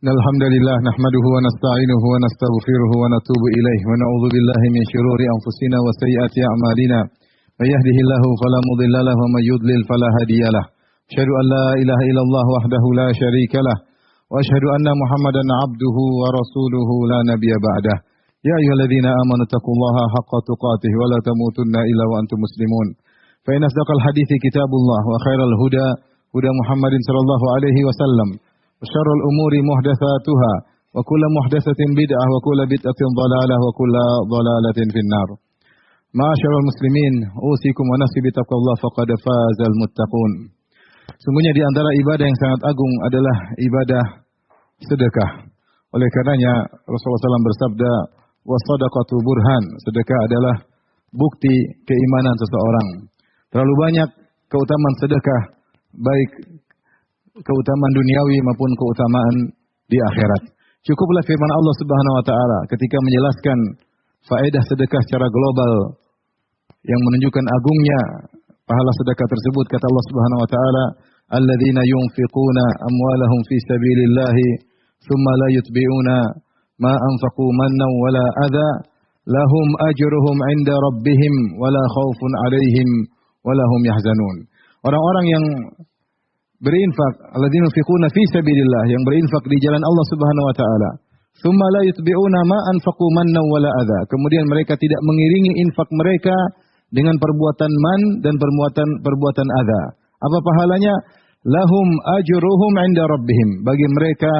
Alhamdulillah nahmaduhu wa nasta'inuhu wa nastaghfiruhu wa natubu ilaihi wa na'udzu billahi min shururi anfusina wa sayyiati a'malina. May yahdihillahu fala mudilla lahu wa may yudlil fala hadiyalah. Asyhadu an la ilaha illallah wahdahu la syarika lah wa asyhadu anna Muhammadan 'abduhu wa rasuluhu la nabiyya ba'dah. Ya ayyuhalladzina amanu taqullaha haqqa tuqatih wa la tamutunna illa wa antum muslimun. Fa inna asdaqal hadithi kitabullah wa khairal huda huda Muhammadin sallallahu alaihi wasallam. Syarrul umuri muhdatsatuha wa kullu muhdatsatin bid'ah wa kullu bid'atin dhalalah wa kullu dhalalatin finnar. Ma'asyiral muslimin, usikum wa nafsi bittaqwallah faqad fazal muttaqun. Sungguhnya di antara ibadah yang sangat agung adalah ibadah sedekah. Oleh karenanya Rasulullah SAW bersabda, "Was-shadaqatu burhan." Sedekah adalah bukti keimanan seseorang. Terlalu banyak keutamaan sedekah, baik keutamaan duniawi maupun keutamaan di akhirat. Cukuplah firman Allah Subhanahu wa taala ketika menjelaskan faedah sedekah secara global yang menunjukkan agungnya pahala sedekah tersebut. Kata Allah Subhanahu wa taala, "Alladzina yunfiquna amwalahum fi sabilillahi tsumma la yutbi'una ma anfaqu mannan wala adza lahum ajruhum 'inda rabbihim wala khaufun 'alaihim wala hum yahzanun." Orang-orang yang berinfak, alladzina yunfiquna fi sabilillah, yang berinfak di jalan Allah Subhanahu wa taala. Tsumma la yutbi'una ma anfaqu mannan wala adza. Kemudian mereka tidak mengiringi infak mereka dengan perbuatan man dan perbuatan adza. Apa pahalanya? Lahum ajruhum 'inda rabbihim. Bagi mereka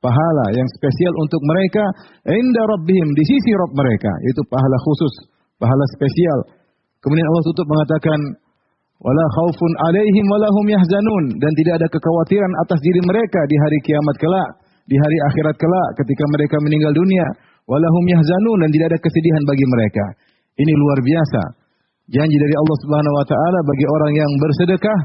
pahala yang spesial untuk mereka 'inda rabbihim, di sisi Rabb mereka, yaitu pahala khusus, pahala spesial. Kemudian Allah tutup mengatakan, wala khaufun 'alaihim wala hum yahzanun, dan tidak ada kekhawatiran atas diri mereka di hari kiamat kelak, di hari akhirat kelak ketika mereka meninggal dunia. Wala hum yahzanun, dan tidak ada kesedihan bagi mereka. Ini luar biasa. Janji dari Allah Subhanahu wa taala bagi orang yang bersedekah,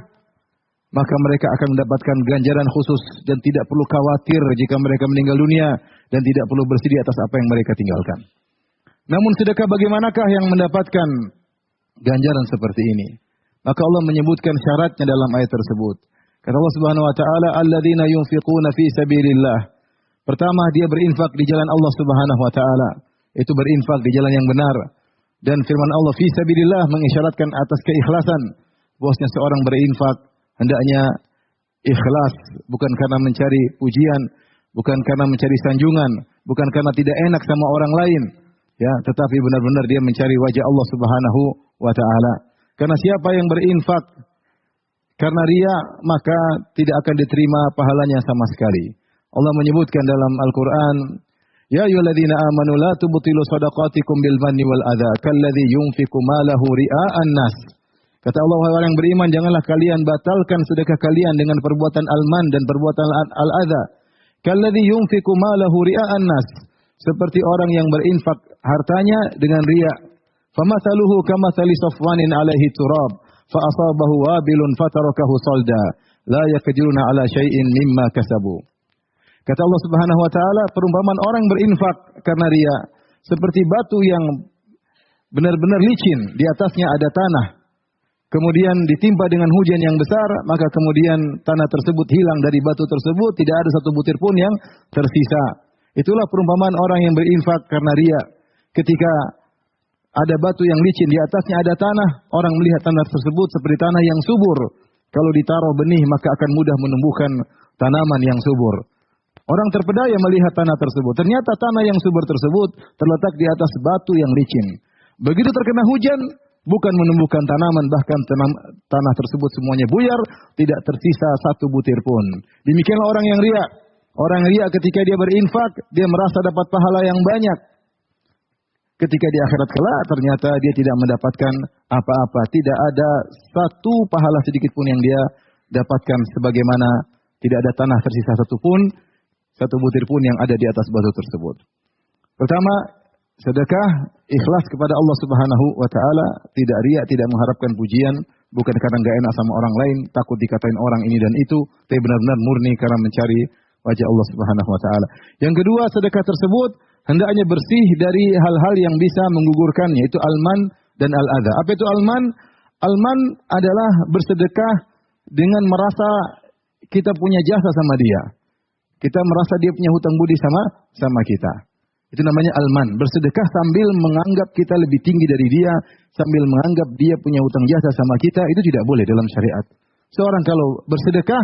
maka mereka akan mendapatkan ganjaran khusus dan tidak perlu khawatir jika mereka meninggal dunia dan tidak perlu bersedih atas apa yang mereka tinggalkan. Namun sedekah bagaimanakah yang mendapatkan ganjaran seperti ini? Maka Allah menyebutkan syaratnya dalam ayat tersebut. Kata Allah Subhanahu wa taala, "Alladzina yunfiquna fi sabilillah." Pertama, dia berinfak di jalan Allah Subhanahu wa taala. Itu berinfak di jalan yang benar. Dan firman Allah fi sabilillah mengisyaratkan atas keikhlasan. Bahwasanya seorang berinfak hendaknya ikhlas, bukan karena mencari pujian, bukan karena mencari sanjungan, bukan karena tidak enak sama orang lain, ya, tetapi benar-benar dia mencari wajah Allah Subhanahu wa taala. Karena siapa yang berinfak karena riya, maka tidak akan diterima pahalanya sama sekali. Allah menyebutkan dalam Al-Quran, "Ya ayyuhalladzina amanu la tubtilu shadaqatikum bil manni wal adza kalladzi yunfiqu malahu ria'an nas." Kata Allah, wahai orang yang beriman, janganlah kalian batalkan sedekah kalian dengan perbuatan al-man dan perbuatan al-adza. Kalladzi yunfiqu malahu ria'an nas. Seperti orang yang berinfak hartanya dengan riya. Famathaluhu kamathali safwanin 'alaihi turab fa asabahu wabilun fatarakahu salda la yaqdiruna 'ala syai'in mimma kasabu. Kata Allah Subhanahu wa taala, perumpamaan orang berinfak karena riya seperti batu yang benar-benar licin, di atasnya ada tanah. Kemudian ditimpa dengan hujan yang besar, maka kemudian tanah tersebut hilang dari batu tersebut, tidak ada satu butir pun yang tersisa. Itulah perumpamaan orang yang berinfak karena riya. Ketika ada batu yang licin, di atasnya ada tanah, orang melihat tanah tersebut seperti tanah yang subur. Kalau ditaruh benih, maka akan mudah menumbuhkan tanaman yang subur. Orang terpedaya melihat tanah tersebut. Ternyata tanah yang subur tersebut terletak di atas batu yang licin. Begitu terkena hujan, bukan menumbuhkan tanaman, bahkan tanah tersebut semuanya buyar, tidak tersisa satu butir pun. Demikianlah orang yang riya. Orang riya ketika dia berinfak, dia merasa dapat pahala yang banyak. Ketika di akhirat kelak, ternyata dia tidak mendapatkan apa-apa. Tidak ada satu pahala sedikit pun yang dia dapatkan, sebagaimana tidak ada tanah tersisa satu pun, satu butir pun yang ada di atas batu tersebut. Pertama, sedekah ikhlas kepada Allah Subhanahu wa taala, tidak riya, tidak mengharapkan pujian, bukan karena enggak enak sama orang lain, takut dikatain orang ini dan itu, tapi benar-benar murni karena mencari wajah Allah Subhanahu wa taala. Yang kedua, sedekah tersebut hendaknya bersih dari hal-hal yang bisa menggugurkannya, itu al-man dan al-adza. Apa itu al-man? Al-man adalah bersedekah dengan merasa kita punya jasa sama dia. Kita merasa dia punya hutang budi sama kita. Itu namanya alman. Bersedekah sambil menganggap kita lebih tinggi dari dia, sambil menganggap dia punya hutang jasa sama kita, itu tidak boleh dalam syariat. Seorang kalau bersedekah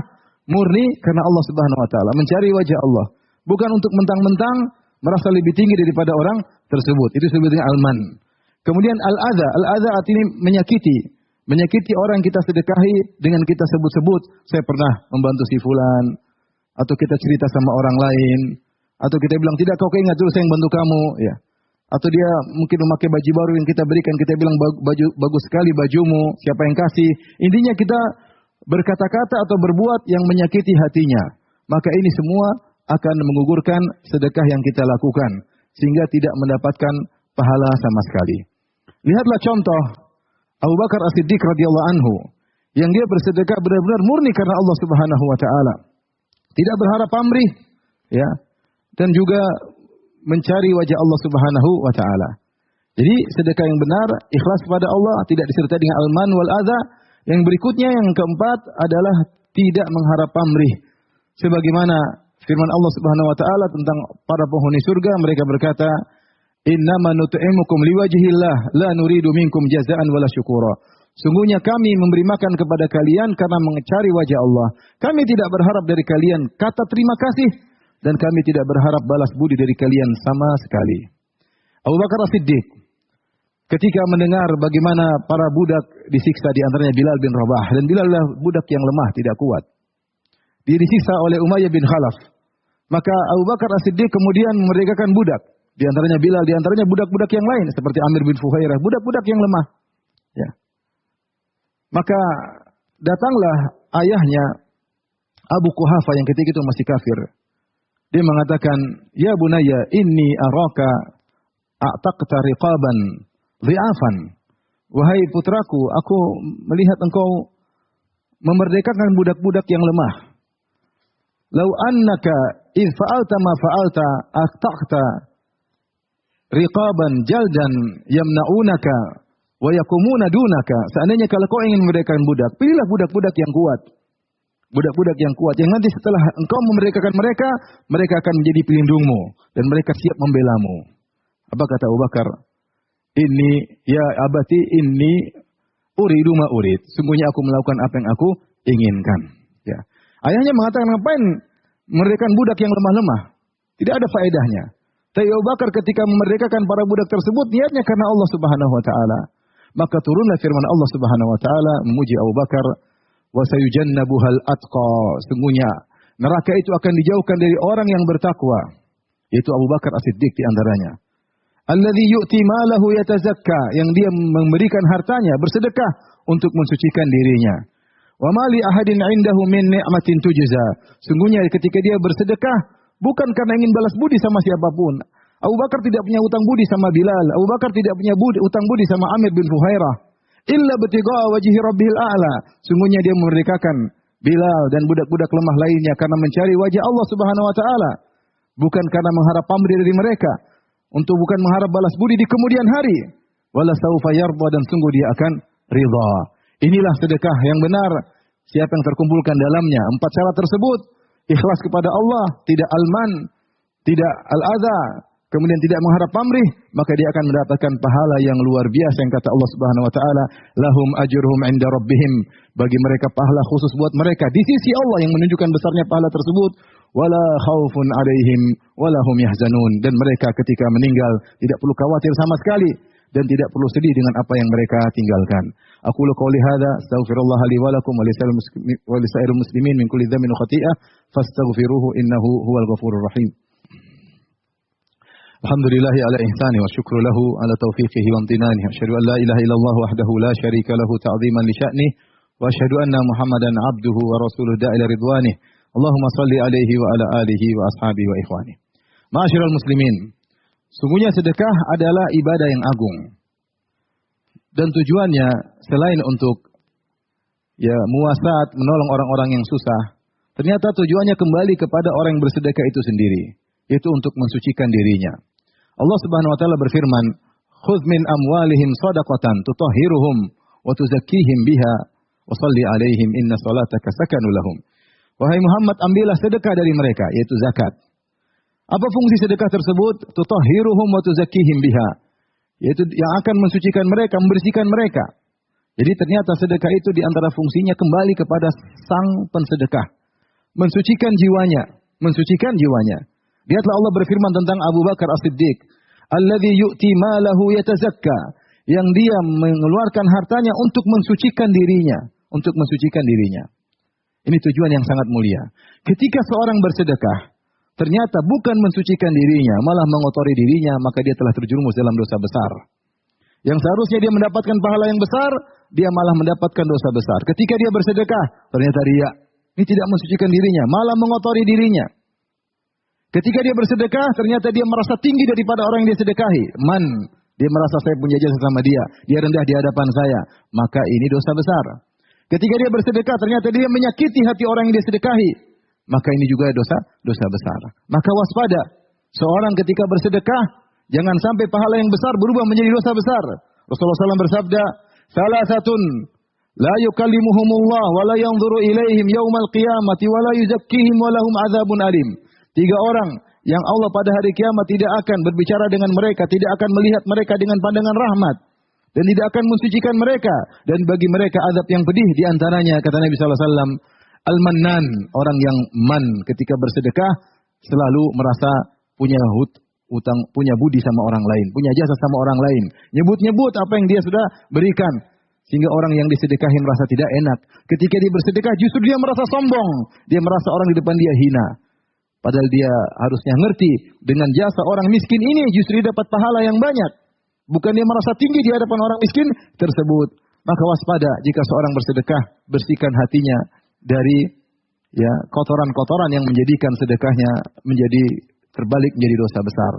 murni karena Allah Subhanahu wa taala, mencari wajah Allah, bukan untuk mentang-mentang merasa lebih tinggi daripada orang tersebut. Itu disebut dengan alman. Kemudian al-adza. Al-adza artinya menyakiti. Menyakiti orang kita sedekahi dengan kita sebut-sebut, saya pernah membantu si fulan, atau kita cerita sama orang lain, atau kita bilang, tidak, kau ingat dulu saya yang bantu kamu, ya. Atau dia mungkin memakai baju baru yang kita berikan, kita bilang baju bagus sekali bajumu, siapa yang kasih. Intinya kita berkata-kata atau berbuat yang menyakiti hatinya. Maka ini semua akan menggugurkan sedekah yang kita lakukan, sehingga tidak mendapatkan pahala sama sekali. Lihatlah contoh Abu Bakar As-Siddiq radhiyallahu anhu, yang dia bersedekah benar-benar murni karena Allah Subhanahu wa taala. Tidak berharap pamrih, ya. Dan juga mencari wajah Allah Subhanahu wa taala. Jadi sedekah yang benar, ikhlas kepada Allah, tidak disertai dengan alman wal adza. Yang berikutnya yang keempat adalah tidak mengharap pamrih. Sebagaimana firman Allah Subhanahu wa taala tentang para penghuni surga, mereka berkata, "Innama nut'imukum liwajhillah, la nuridu minkum jazaan wala syukura." Sungguhnya kami memberi makan kepada kalian karena mencari wajah Allah. Kami tidak berharap dari kalian kata terima kasih, dan kami tidak berharap balas budi dari kalian sama sekali. Abu Bakar As-Siddiq ketika mendengar bagaimana para budak disiksa, di antaranya Bilal bin Rabah, dan Bilal adalah budak yang lemah, tidak kuat. Dia disiksa oleh Umayyah bin Khalaf. Maka Abu Bakar As-Siddiq kemudian memerdekakan budak. Di antaranya Bilal, di antaranya budak-budak yang lain seperti Amir bin Fuhairah, budak-budak yang lemah. Ya. Maka datanglah ayahnya Abu Quhafa yang ketika itu masih kafir. Dia mengatakan, "Ya bunayya, inni araka a'taqta riqaban dhi'afan." Wahai putraku, aku melihat engkau memerdekakan budak-budak yang lemah. "Lau annaka idh fa'alta ma fa'alta a'taqta riqaban jaldan yamna'unaka wa yakumuna dunaka." Seandainya kalau kau ingin memerdekakan budak, pilihlah budak-budak yang kuat. Budak-budak yang kuat, yang nanti setelah engkau memerdekakan mereka, mereka akan menjadi pelindungmu dan mereka siap membelamu. Apa kata Abu Bakar? "Ini ya abati, ini uridu ma urid." Sungguhnya aku melakukan apa yang aku inginkan. Ya. Ayahnya mengatakan, ngapain memerdekakan budak yang lemah-lemah? Tidak ada faedahnya. Tapi Abu Bakar ketika memerdekakan para budak tersebut, niatnya karena Allah Subhanahu wa taala. Maka turunlah firman Allah Subhanahu wa taala memuji Abu Bakar, "Wa sayujannabuhal atqa." Sungguhnya neraka itu akan dijauhkan dari orang yang bertakwa, yaitu Abu Bakar As-Siddiq di antaranya. Alladzi yu'ti malahu yatazakka, yang dia memberikan hartanya bersedekah untuk mensucikan dirinya. Wa ma li ahadin 'indahu min ni'matin tujza. Sungguhnya ketika dia bersedekah bukan karena ingin balas budi sama siapapun. Abu Bakar tidak punya utang budi sama Bilal, Abu Bakar tidak punya utang budi sama Amir bin Fuhairah. Illa btigha wajhi rabbihil a'la. Sungguhnya dia memerdekakan Bilal dan budak-budak lemah lainnya karena mencari wajah Allah Subhanahu wa taala, bukan karena mengharap pamrih dari mereka, untuk bukan mengharap balas budi di kemudian hari. Wala saufa yarda, dan sungguh dia akan ridha. Inilah sedekah yang benar. Siapa yang terkumpulkan dalamnya 4 syarat tersebut, ikhlas kepada Allah, tidak alman, tidak al-adza, kemudian tidak mengharap pamrih, maka dia akan mendapatkan pahala yang luar biasa yang kata Allah Subhanahu wa taala, "Lahum ajruhum 'inda rabbihim." Bagi mereka pahala khusus buat mereka di sisi Allah yang menunjukkan besarnya pahala tersebut. "Wala khaufun 'alaihim wala hum yahzanun." Dan mereka ketika meninggal tidak perlu khawatir sama sekali dan tidak perlu sedih dengan apa yang mereka tinggalkan. Aqulu qouli hadza, astaghfirullah li wa lakum wa lisairil muslimin min kulli dhanbin wa khati'ah, fastaghfiruhu innahu huwal ghafurur rahim. Alhamdulillahi ala ihsani wa syukru lahu ala taufiqihi wa amtinani. Asyhadu an la ilaha illallah wahdahu la syarika lahu ta'ziman li sya'nih, wa asyhadu anna Muhammadan abduhu wa rasuluhu da'ila ridwanih. Allahumma salli alaihi wa ala alihi wa ashabihi wa ikhwani. Ma'asyiral muslimin, sungguhnya sedekah adalah ibadah yang agung. Dan tujuannya selain untuk muasat, menolong orang-orang yang susah, ternyata tujuannya kembali kepada orang yang bersedekah itu sendiri, yaitu untuk mensucikan dirinya. Allah Subhanahu wa taala berfirman, "Khudz min amwalihim shadaqatan tutahhiruhum wa tuzakkihim biha wa shalli 'alaihim inna salataka sakanun lahum." Wahai Muhammad, ambillah sedekah dari mereka, yaitu zakat. Apa fungsi sedekah tersebut? Tutahhiruhum wa tuzakkihim biha. Yaitu yang akan mensucikan mereka, membersihkan mereka. Jadi ternyata sedekah itu di antara fungsinya kembali kepada sang pensedekah. Mensucikan jiwanya. Mensucikan jiwanya. Lihatlah Allah berfirman tentang Abu Bakar As-Siddiq. Alladhi yu'ti malahu yatazakka. Yang dia mengeluarkan hartanya untuk mensucikan dirinya. Untuk mensucikan dirinya. Ini tujuan yang sangat mulia. Ketika seorang bersedekah, ternyata bukan mensucikan dirinya, malah mengotori dirinya, maka dia telah terjerumus dalam dosa besar. Yang seharusnya dia mendapatkan pahala yang besar, dia malah mendapatkan dosa besar. Ketika dia bersedekah, ternyata dia ini tidak mensucikan dirinya, malah mengotori dirinya. Ketika dia bersedekah, ternyata dia merasa tinggi daripada orang yang dia sedekahi. Dia merasa saya punya jasa sama dia rendah di hadapan saya, maka ini dosa besar. Ketika dia bersedekah, ternyata dia menyakiti hati orang yang dia sedekahi, maka ini juga dosa besar. Maka waspada. Seorang ketika bersedekah, jangan sampai pahala yang besar berubah menjadi dosa besar. Rasulullah SAW bersabda, "Salasatun la yukallimuhumullah wa la yanzuru ilaihim yaumal qiyamati wa la yuzakkihim wa lahum adzabun alim." 3 orang yang Allah pada hari kiamat tidak akan berbicara dengan mereka, tidak akan melihat mereka dengan pandangan rahmat, dan tidak akan mensucikan mereka, dan bagi mereka azab yang pedih. Di antaranya kata Nabi sallallahu alaihi wasallam, al-mannan, orang yang ketika bersedekah selalu merasa punya utang, punya budi sama orang lain, punya jasa sama orang lain. Nyebut-nyebut apa yang dia sudah berikan, sehingga orang yang disedekahi merasa tidak enak. Ketika dia bersedekah justru dia merasa sombong, dia merasa orang di depan dia hina. Padahal dia harusnya ngerti, dengan jasa orang miskin ini justru dia dapat pahala yang banyak. Bukan dia merasa tinggi di hadapan orang miskin tersebut. Maka waspada jika seorang bersedekah, bersihkan hatinya dari kotoran-kotoran yang menjadikan sedekahnya menjadi terbalik menjadi dosa besar.